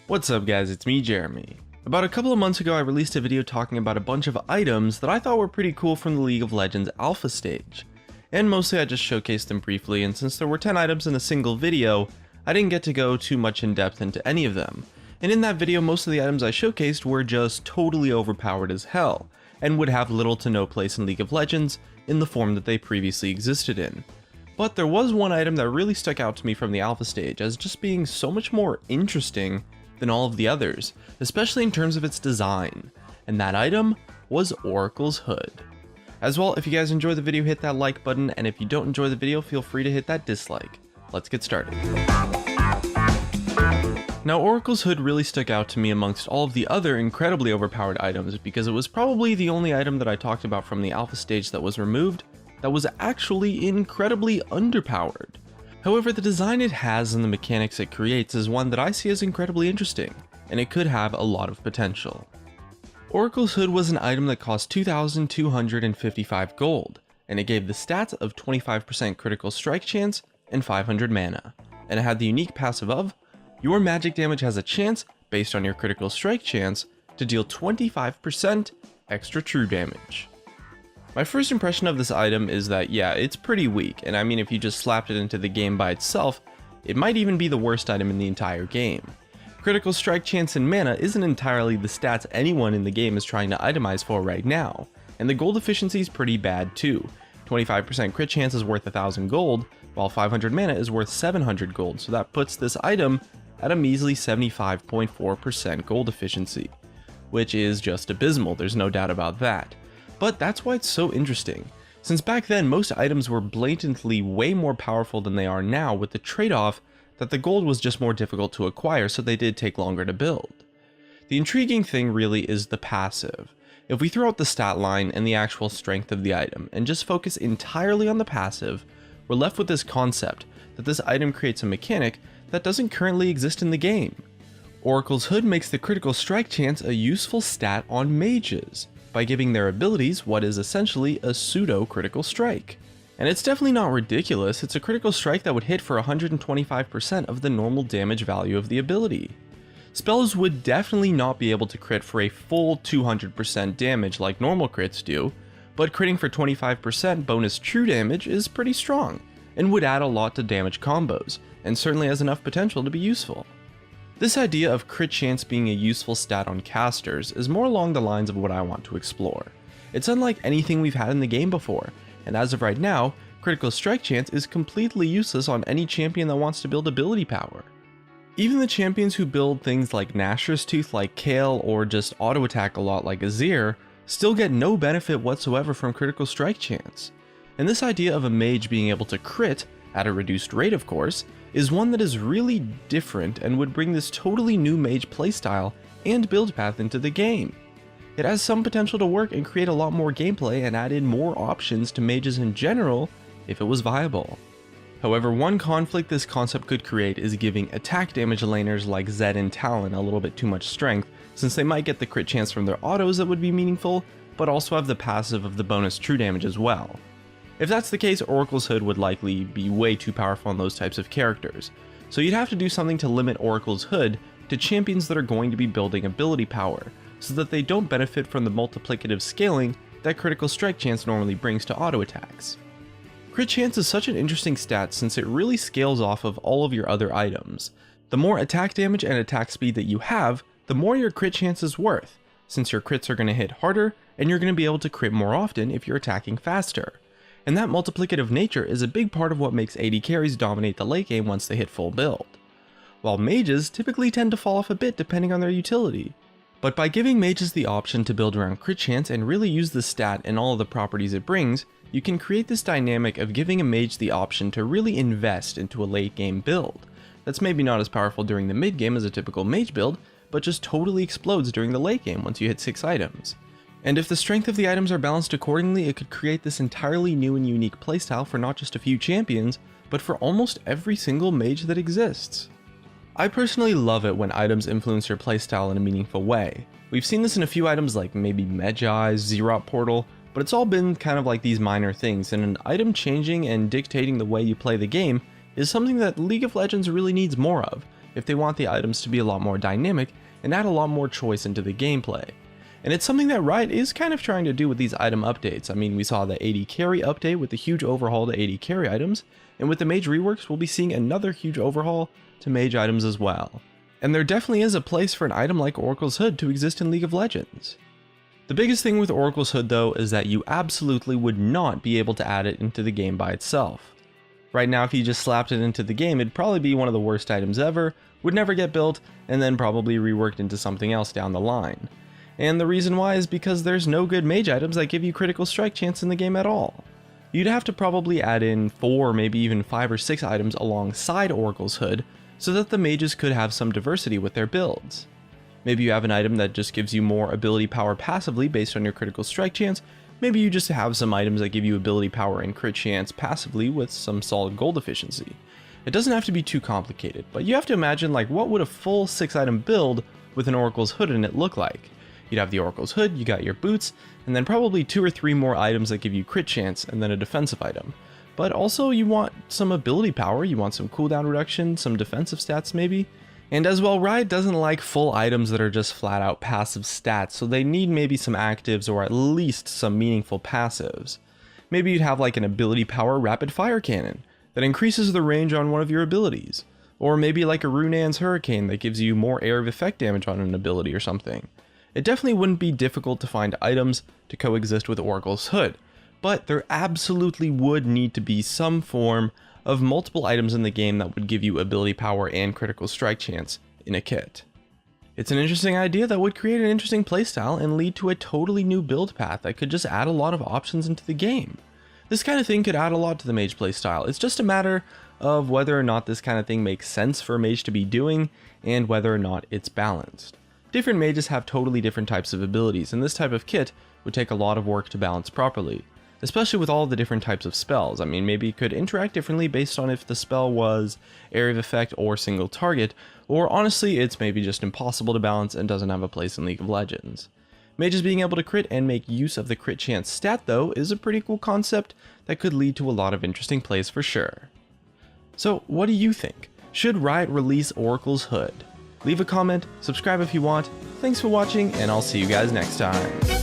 What's up guys, it's me Jeremy. About a couple of months ago I released a video talking about a bunch of items that I thought were pretty cool from the League of Legends alpha stage. And mostly I just showcased them briefly, and since there were 10 items in a single video, I didn't get to go too much in depth into any of them. And in that video most of the items I showcased were just totally overpowered as hell, and would have little to no place in League of Legends in the form that they previously existed in. But there was one item that really stuck out to me from the alpha stage as just being so much more interesting than all of the others, especially in terms of its design, and that item was Oracle's Hood. As well, if you guys enjoy the video, hit that like button, and if you don't enjoy the video, feel free to hit that dislike. Let's get started. Now, Oracle's Hood really stuck out to me amongst all of the other incredibly overpowered items because it was probably the only item that I talked about from the alpha stage that was removed that was actually incredibly underpowered. However, the design it has and the mechanics it creates is one that I see as incredibly interesting, and it could have a lot of potential. Oracle's Hood was an item that cost 2,255 gold, and it gave the stats of 25% critical strike chance and 500 mana, and it had the unique passive of, your magic damage has a chance, based on your critical strike chance, to deal 25% extra true damage. My first impression of this item is that yeah, it's pretty weak, and I mean if you just slapped it into the game by itself, it might even be the worst item in the entire game. Critical strike chance and mana isn't entirely the stats anyone in the game is trying to itemize for right now, and the gold efficiency is pretty bad too. 25% crit chance is worth 1000 gold, while 500 mana is worth 700 gold, so that puts this item at a measly 75.4% gold efficiency, which is just abysmal, there's no doubt about that. But that's why it's so interesting, since back then most items were blatantly way more powerful than they are now, with the trade-off that the gold was just more difficult to acquire, so they did take longer to build. The intriguing thing really is the passive. If we throw out the stat line and the actual strength of the item and just focus entirely on the passive, we're left with this concept that this item creates a mechanic that doesn't currently exist in the game. Oracle's Hood makes the critical strike chance a useful stat on mages, by giving their abilities what is essentially a pseudo-critical strike. And it's definitely not ridiculous, it's a critical strike that would hit for 125% of the normal damage value of the ability. Spells would definitely not be able to crit for a full 200% damage like normal crits do, but critting for 25% bonus true damage is pretty strong, and would add a lot to damage combos, and certainly has enough potential to be useful. This idea of crit chance being a useful stat on casters is more along the lines of what I want to explore. It's unlike anything we've had in the game before, and as of right now, critical strike chance is completely useless on any champion that wants to build ability power. Even the champions who build things like Nashor's Tooth like Kayle or just auto attack a lot like Azir still get no benefit whatsoever from critical strike chance. And this idea of a mage being able to crit, at a reduced rate of course, is one that is really different and would bring this totally new mage playstyle and build path into the game. It has some potential to work and create a lot more gameplay and add in more options to mages in general if it was viable. However, one conflict this concept could create is giving attack damage laners like Zed and Talon a little bit too much strength, since they might get the crit chance from their autos that would be meaningful, but also have the passive of the bonus true damage as well. If that's the case, Oracle's Hood would likely be way too powerful on those types of characters, so you'd have to do something to limit Oracle's Hood to champions that are going to be building ability power, so that they don't benefit from the multiplicative scaling that critical strike chance normally brings to auto attacks. Crit chance is such an interesting stat since it really scales off of all of your other items. The more attack damage and attack speed that you have, the more your crit chance is worth, since your crits are going to hit harder and you're going to be able to crit more often if you're attacking faster. And that multiplicative nature is a big part of what makes AD carries dominate the late game once they hit full build, while mages typically tend to fall off a bit depending on their utility. But by giving mages the option to build around crit chance and really use the stat and all of the properties it brings, you can create this dynamic of giving a mage the option to really invest into a late game build that's maybe not as powerful during the mid game as a typical mage build, but just totally explodes during the late game once you hit 6 items. And if the strength of the items are balanced accordingly, it could create this entirely new and unique playstyle for not just a few champions, but for almost every single mage that exists. I personally love it when items influence your playstyle in a meaningful way. We've seen this in a few items like maybe Medjai's, Xerath Portal, but it's all been kind of like these minor things, and an item changing and dictating the way you play the game is something that League of Legends really needs more of if they want the items to be a lot more dynamic and add a lot more choice into the gameplay. And it's something that Riot is kind of trying to do with these item updates. I mean, we saw the 80 carry update with the huge overhaul to 80 carry items, and with the mage reworks, we'll be seeing another huge overhaul to mage items as well. And there definitely is a place for an item like Oracle's Hood to exist in League of Legends. The biggest thing with Oracle's Hood though is that you absolutely would not be able to add it into the game by itself. Right now, if you just slapped it into the game, it'd probably be one of the worst items ever, would never get built, and then probably reworked into something else down the line. And the reason why is because there's no good mage items that give you critical strike chance in the game at all. You'd have to probably add in 4, maybe even 5 or 6 items alongside Oracle's Hood so that the mages could have some diversity with their builds. Maybe you have an item that just gives you more ability power passively based on your critical strike chance. Maybe you just have some items that give you ability power and crit chance passively with some solid gold efficiency. It doesn't have to be too complicated, but you have to imagine like what would a full 6 item build with an Oracle's Hood in it look like. You'd have the Oracle's Hood, you got your boots, and then probably 2 or 3 more items that give you crit chance and then a defensive item. But also you want some ability power, you want some cooldown reduction, some defensive stats maybe. And as well, Riot doesn't like full items that are just flat out passive stats, so they need maybe some actives or at least some meaningful passives. Maybe you'd have like an ability power rapid fire cannon that increases the range on one of your abilities. Or maybe like a Runan's Hurricane that gives you more area of effect damage on an ability or something. It definitely wouldn't be difficult to find items to coexist with Oracle's Hood, but there absolutely would need to be some form of multiple items in the game that would give you ability power and critical strike chance in a kit. It's an interesting idea that would create an interesting playstyle and lead to a totally new build path that could just add a lot of options into the game. This kind of thing could add a lot to the mage playstyle. It's just a matter of whether or not this kind of thing makes sense for a mage to be doing and whether or not it's balanced. Different mages have totally different types of abilities, and this type of kit would take a lot of work to balance properly, especially with all the different types of spells. I mean, maybe it could interact differently based on if the spell was area of effect or single target, or honestly, it's maybe just impossible to balance and doesn't have a place in League of Legends. Mages being able to crit and make use of the crit chance stat though is a pretty cool concept that could lead to a lot of interesting plays for sure. So what do you think? Should Riot release Oracle's Hood? Leave a comment, subscribe if you want. Thanks for watching, and I'll see you guys next time.